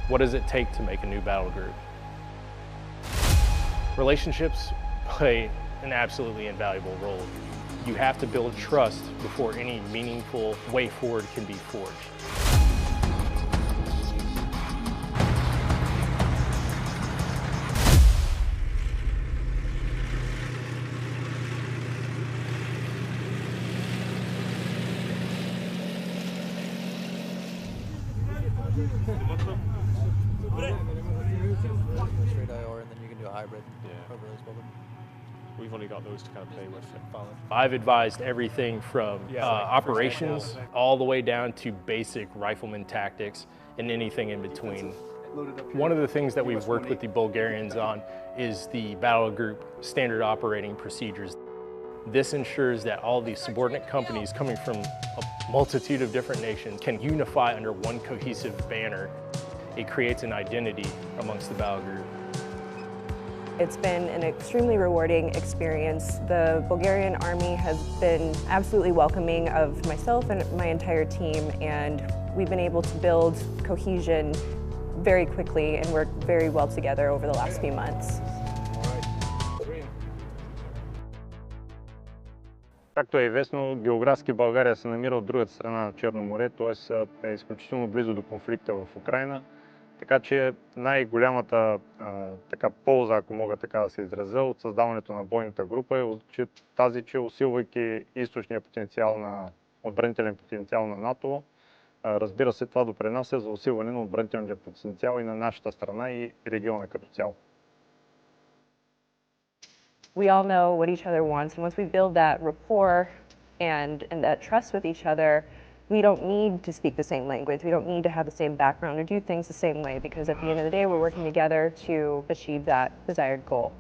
What does it take to make a new battle group? Relationships play an absolutely invaluable role. You have to build trust before any meaningful way forward can be forged. Straight IR, and then you can do a hybrid over as well. We've only got those to kind of play with. I've advised everything from operations all the way down to basic rifleman tactics and anything in between. One of the things that we've worked with the Bulgarians on is the battle group standard operating procedures. This ensures that all these subordinate companies coming from a multitude of different nations can unify under one cohesive banner. It creates an identity amongst the battle group. It's been an extremely rewarding experience. The Bulgarian Army has been absolutely welcoming of myself and my entire team, and we've been able to build cohesion very quickly and work very well together over the last few months. Както е известно, географски България се намира от другата страна на Черно море, т.е. е изключително близо до конфликта в Украйна. Така че най-голямата полза, ако мога така да се изразя, от създаването на бойната група е тази, че усилвайки източния потенциал отбранителен потенциал на НАТО, разбира се, това допринася за усилване на отбранителния потенциал и на нашата страна и региона като цяло. We all know what each other wants, and once we build that rapport and that trust with each other, we don't need to speak the same language. We don't need to have the same background or do things the same way, because at the end of the day, we're working together to achieve that desired goal.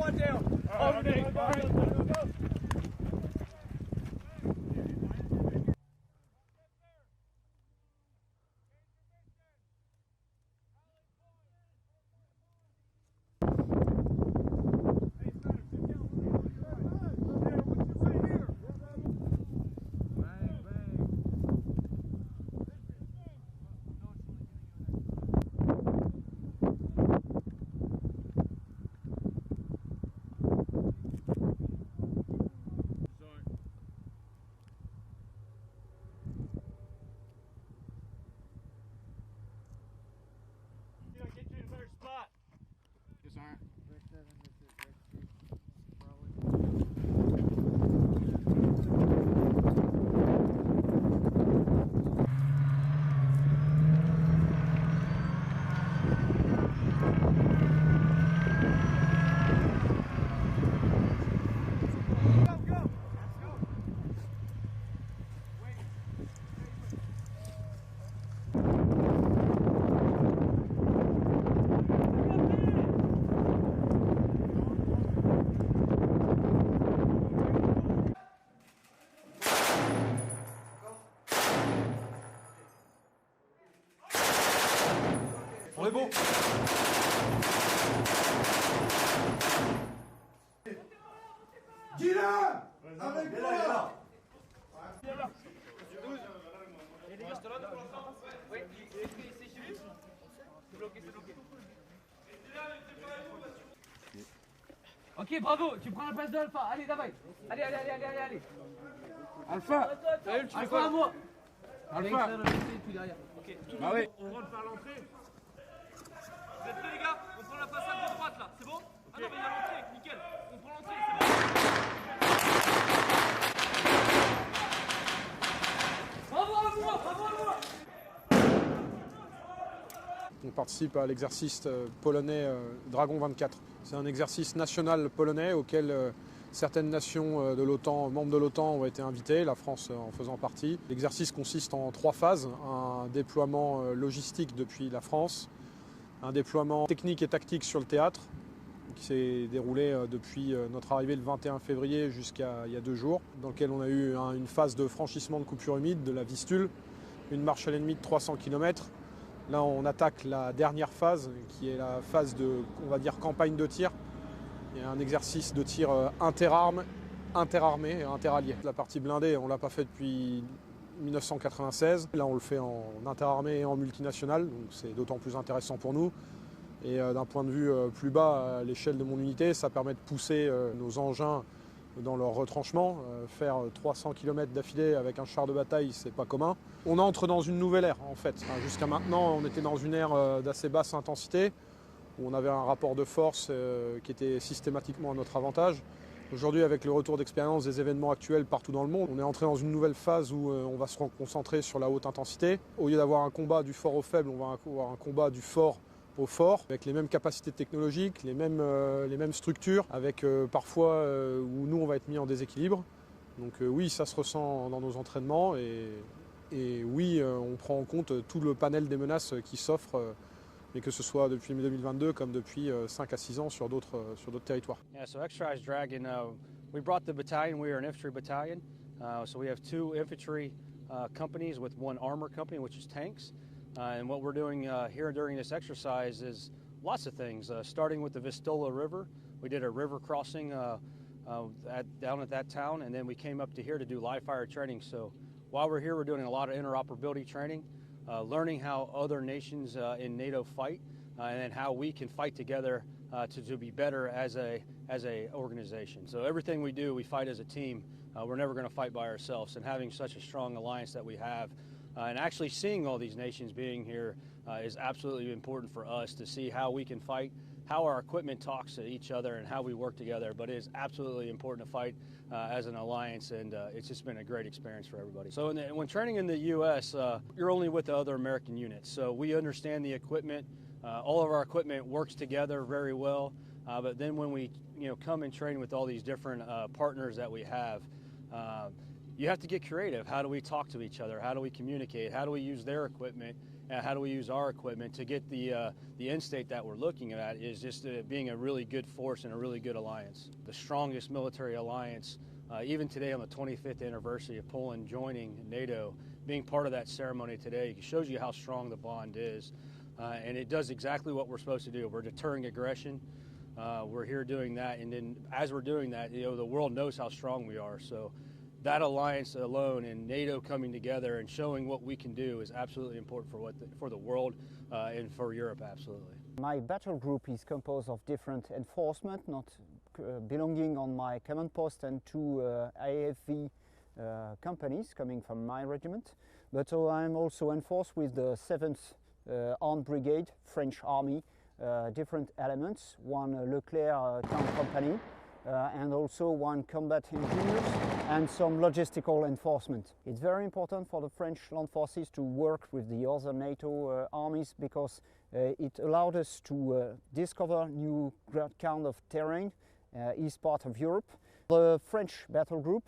squad down. Alternate. All right. Get you in a better spot. Yes, sir. On est bon. Gina avec moi. Ok, bravo, tu prends la place de Alpha. Allez, давай. Allez. Alpha. Alpha à moi. Alpha. Bah oui. On rentre par l'entrée. Vous êtes prêts les gars? On prend la façade de droite là, c'est bon? Ah non mais il y a l'entrée, nickel. On prend l'entrée, c'est bon. Bravo à vous. On participe à l'exercice polonais Dragon 24. C'est un exercice national polonais auquel certaines nations de l'OTAN, membres de l'OTAN, ont été invitées, la France en faisant partie. L'exercice consiste en 3 phases. Un déploiement logistique depuis la France, un déploiement technique et tactique sur le théâtre, qui s'est déroulé depuis notre arrivée le 21 février jusqu'à il y a 2 jours, dans lequel on a eu une phase de franchissement de coupure humide de la Vistule, une marche à l'ennemi de 300 km. Là, on attaque la dernière phase, qui est la phase de, on va dire, campagne de tir. Il y a un exercice de tir interarmé et interallié. La partie blindée, on ne l'a pas fait depuis 1996. Là, on le fait en interarmé et en multinational, donc c'est d'autant plus intéressant pour nous. Et d'un point de vue plus bas, à l'échelle de mon unité, ça permet de pousser nos engins dans leur retranchement. Faire 300 km d'affilée avec un char de bataille, c'est pas commun. On entre dans une nouvelle ère en fait. Jusqu'à maintenant, on était dans une ère d'assez basse intensité, où on avait un rapport de force qui était systématiquement à notre avantage. Aujourd'hui, avec le retour d'expérience des événements actuels partout dans le monde, on est entré dans une nouvelle phase où on va se concentrer sur la haute intensité. Au lieu d'avoir un combat du fort au faible, on va avoir un combat du fort au fort, avec les mêmes capacités technologiques, les mêmes structures, avec parfois où nous on va être mis en déséquilibre. Donc oui, ça se ressent dans nos entraînements et oui, on prend en compte tout le panel des menaces qui s'offrent, mais que ce soit depuis 2022 comme depuis 5 à 6 ans sur d'autres territoires. Yeah, so Exercise Dragon, we brought the battalion. We are an infantry battalion, so we have 2 infantry companies with 1 armor company, which is tanks. And what we're doing here during this exercise is lots of things, starting with the Vistula River. We did a river crossing down at that town, and then we came up to here to do live fire training. So while we're here, we're doing a lot of interoperability training, learning how other nations in NATO fight, and then how we can fight together to be better as a organization. So everything we do, we fight as a team. We're never going to fight by ourselves, and having such a strong alliance that we have, and actually seeing all these nations being here is absolutely important for us to see how we can fight, how our equipment talks to each other, and how we work together. But it is absolutely important to fight as an alliance, and it's just been a great experience for everybody. So when training in the U.S., you're only with the other American units, so we understand the equipment. All of our equipment works together very well, but then when we come and train with all these different partners that we have, you have to get creative. How do we talk to each other? How do we communicate? How do we use their equipment and how do we use our equipment to get the end state that we're looking at is just being a really good force and a really good alliance. The strongest military alliance, even today on the 25th anniversary of Poland joining NATO, being part of that ceremony today shows you how strong the bond is. And it does exactly what we're supposed to do. We're deterring aggression. We're here doing that, and then as we're doing that, the world knows how strong we are. So that alliance alone and NATO coming together and showing what we can do is absolutely important for the world and for Europe, absolutely. My battle group is composed of different enforcement, not belonging on my command post, and two AFV companies coming from my regiment. But I'm also enforced with the 7th Armed Brigade, French Army, different elements, one Leclerc tank company, and also one combat engineers and some logistical enforcement. It's very important for the French land forces to work with the other NATO armies because it allowed us to discover new kind of terrain, east part of Europe. The French battle group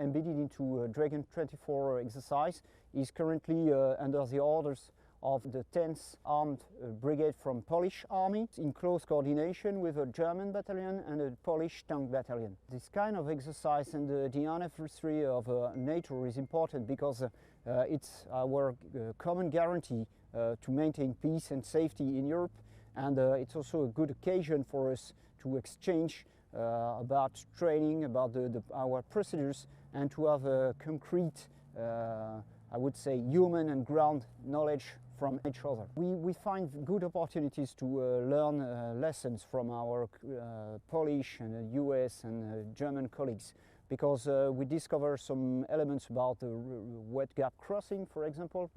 embedded into Dragon 24 exercise is currently under the orders of the 10th Armed Brigade from Polish Army, in close coordination with a German battalion and a Polish tank battalion. This kind of exercise and the anniversary of NATO is important because it's our common guarantee to maintain peace and safety in Europe, and it's also a good occasion for us to exchange about training, about our procedures, and to have a concrete, I would say, human and ground knowledge from each other. We find good opportunities to learn lessons from our Polish and US and German colleagues, because we discover some elements about the wet gap crossing, for example.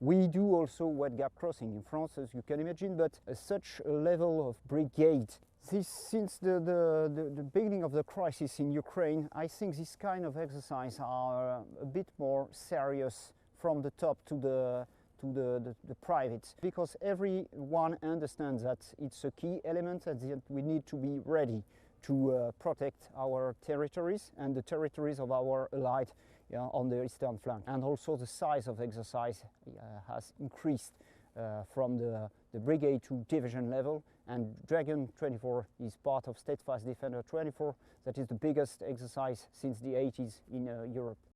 We do also wet gap crossing in France, as you can imagine, but such a level of brigade. Since the beginning of the crisis in Ukraine, I think this kind of exercise are a bit more serious from the top to the private, because everyone understands that it's a key element and that we need to be ready to protect our territories and the territories of our allied on the eastern flank. And also the size of exercise has increased from the brigade to division level, and Dragon 24 is part of Steadfast Defender 24. That is the biggest exercise since the 80s in Europe.